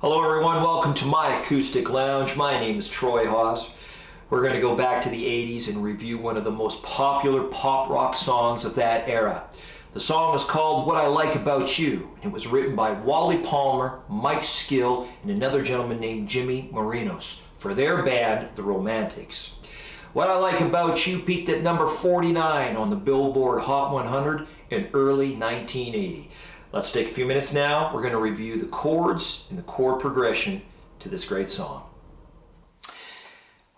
Hello everyone, welcome to my acoustic lounge. My name is Troy Hawes. We're going to go back to the 80s and review one of the most popular pop rock songs of that era. The song is called What I Like About You, and it was written by Wally Palmer, Mike Skill, and another gentleman named Jimmy Marinos for their band, The Romantics. What I Like About You peaked at number 49 on the Billboard Hot 100 in early 1980. Let's take a few minutes now. We're going to review the chords and the chord progression to this great song.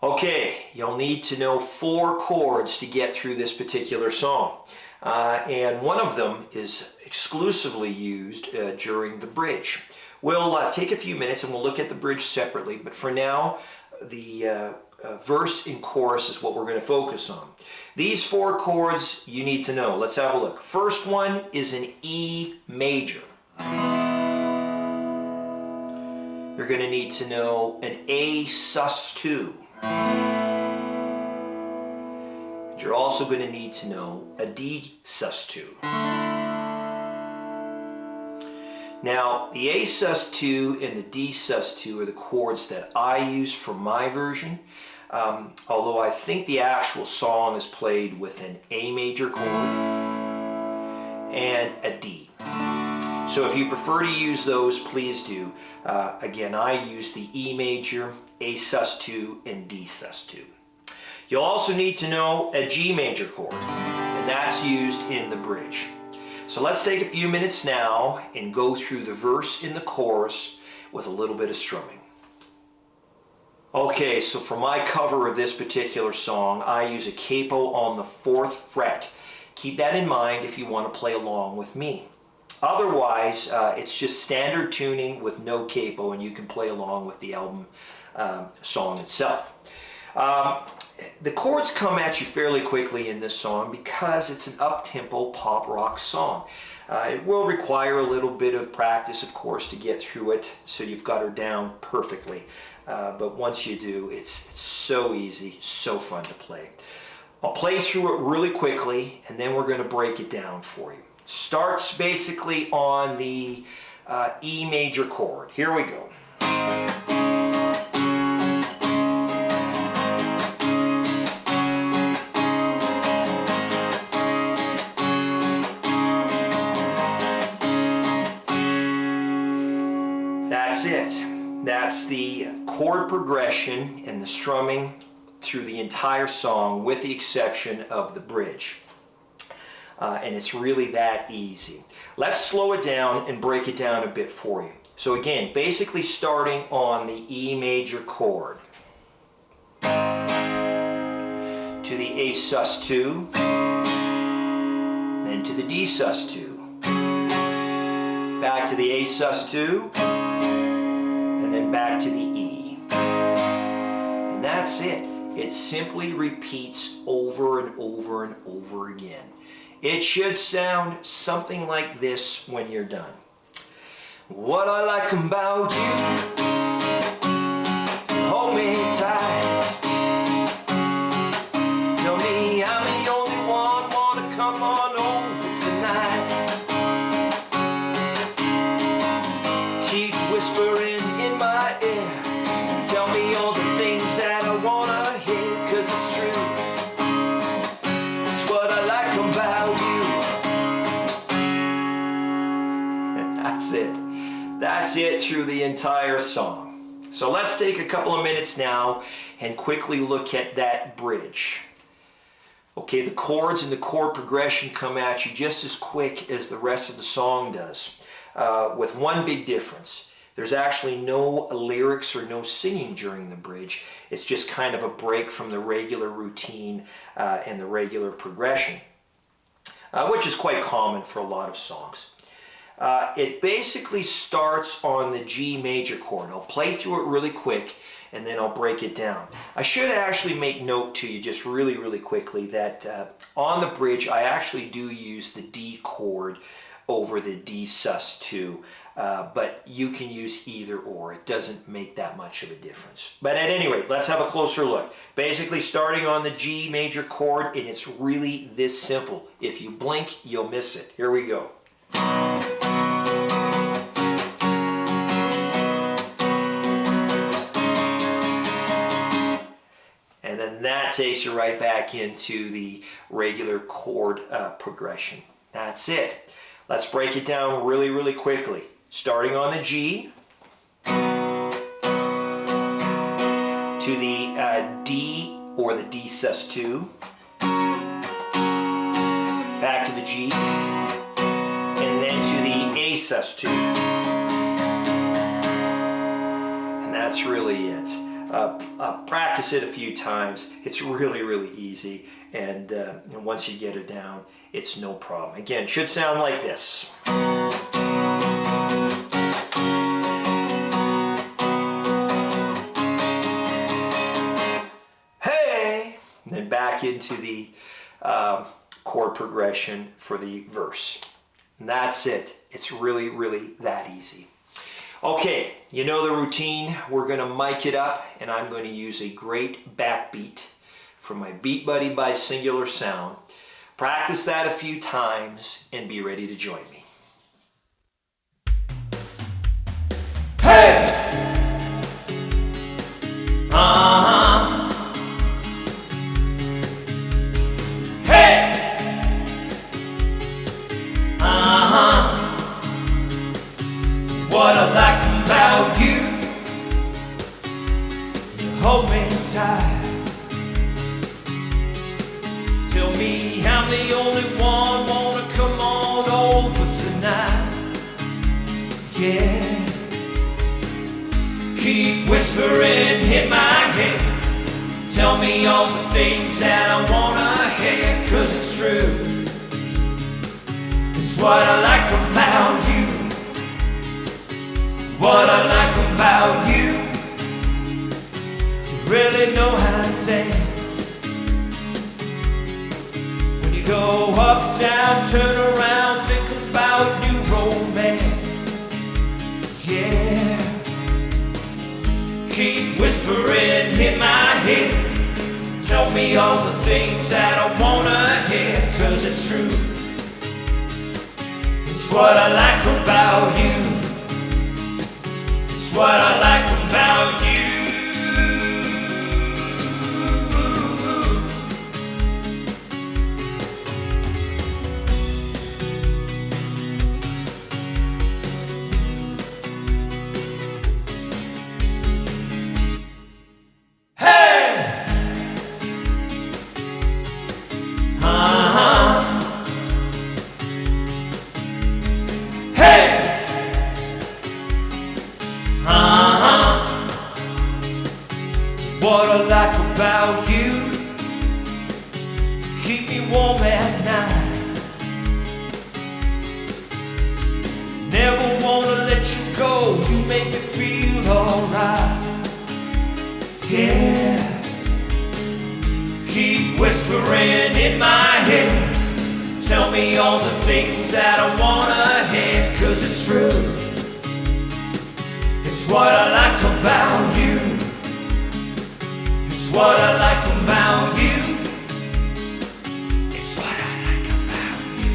Okay, you'll need to know 4 chords to get through this particular song. And one of them is exclusively used during the bridge. We'll take a few minutes and we'll look at the bridge separately, but for now, the verse and chorus is what we're going to focus on. These 4 chords you need to know. Let's have a look. First one is an E major. You're going to need to know an A sus2. And you're also going to need to know a D sus2. Now, the A sus2 and the D sus2 are the chords that I use for my version. Although I think the actual song is played with an A major chord and a D. So if you prefer to use those, please do. Again, I use the E major, A sus2, and D sus2. You'll also need to know a G major chord, and that's used in the bridge. So let's take a few minutes now and go through the verse and the chorus with a little bit of strumming. Okay, so for my cover of this particular song, I use a capo on the 4th fret. Keep that in mind if you want to play along with me. Otherwise, it's just standard tuning with no capo, and you can play along with the album song itself. The chords come at you fairly quickly in this song because it's an up-tempo pop rock song. It will require a little bit of practice, of course, to get through it, so you've got her down perfectly. But once you do, it's so easy, so fun to play. I'll play through it really quickly, and then we're going to break it down for you. It starts basically on the E major chord. Here we go. That's it. That's the chord progression and the strumming through the entire song, with the exception of the bridge. And it's really that easy. Let's slow it down and break it down a bit for you. So again, basically starting on the E major chord, to the A sus2, then to the D sus2, back to the A sus2, and then back to the E. And that's it. It simply repeats over and over and over again. It should sound something like this when you're done. What I like about you, hold me tight. Tell me I'm the only one, wanna come on over tonight. Keep whispering in my ear, tell me all the things that I wanna hear, 'cause it's true, it's what I like about you. And that's it. That's it through the entire song. So let's take a couple of minutes now and quickly look at that bridge. Okay, the chords and the chord progression come at you just as quick as the rest of the song does, with one big difference. There's actually no lyrics or no singing during the bridge. It's just kind of a break from the regular routine and the regular progression, which is quite common for a lot of songs. It basically starts on the G major chord. I'll play through it really quick and then I'll break it down. I should actually make note to you just really quickly that on the bridge I actually do use the D chord over the D sus2, but you can use either or. It doesn't make that much of a difference. But at any rate, let's have a closer look. Basically starting on the G major chord, and it's really this simple. If you blink, you'll miss it. Here we go. And that takes you right back into the regular chord progression. That's it. Let's break it down really, really quickly. Starting on the G, to the D or the D sus2, back to the G, and then to the A sus2. And that's really it. Practice it a few times. It's really, really easy. And once you get it down, it's no problem. Again, it should sound like this. And then back into the chord progression for the verse. And that's it. It's really, really that easy. Okay, you know the routine. We're going to mic it up, and I'm going to use a great backbeat from my Beatbuddy by Singular Sound. Practice that a few times and be ready to join me. Hey! What I like about you, you hold me tight. Tell me I'm the only one wanna come on over tonight. Yeah. Keep whispering in my head. Tell me all the things that I wanna hear, 'cause it's true. It's what I like about you. What I like about you, you really know how to dance. When you go up, down, turn around, think about new romance. Yeah. Keep whispering in my head. Tell me all the things that I wanna hear, 'cause it's true. It's what I like about you. What I like about you. Hey! Hey! What I like about you, keep me warm at night. Never wanna let you go, you make me feel alright. Yeah. Keep whispering in my head. Tell me all the things that I wanna hear, 'cause it's true. It's what I like about you. It's what I like about you. It's what I like about you.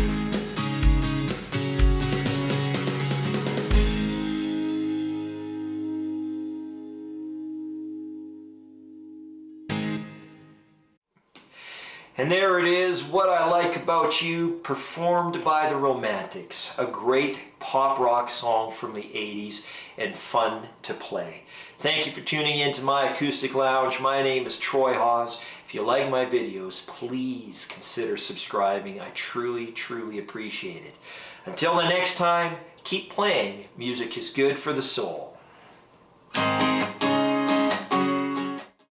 And there it is, What I Like About You, performed by the Romantics. A great pop rock song from the 80s and fun to play. Thank you for tuning in to my acoustic lounge. My name is Troy Hawes. If you like my videos, please consider subscribing. I truly, truly appreciate it. Until the next time, keep playing. Music is good for the soul.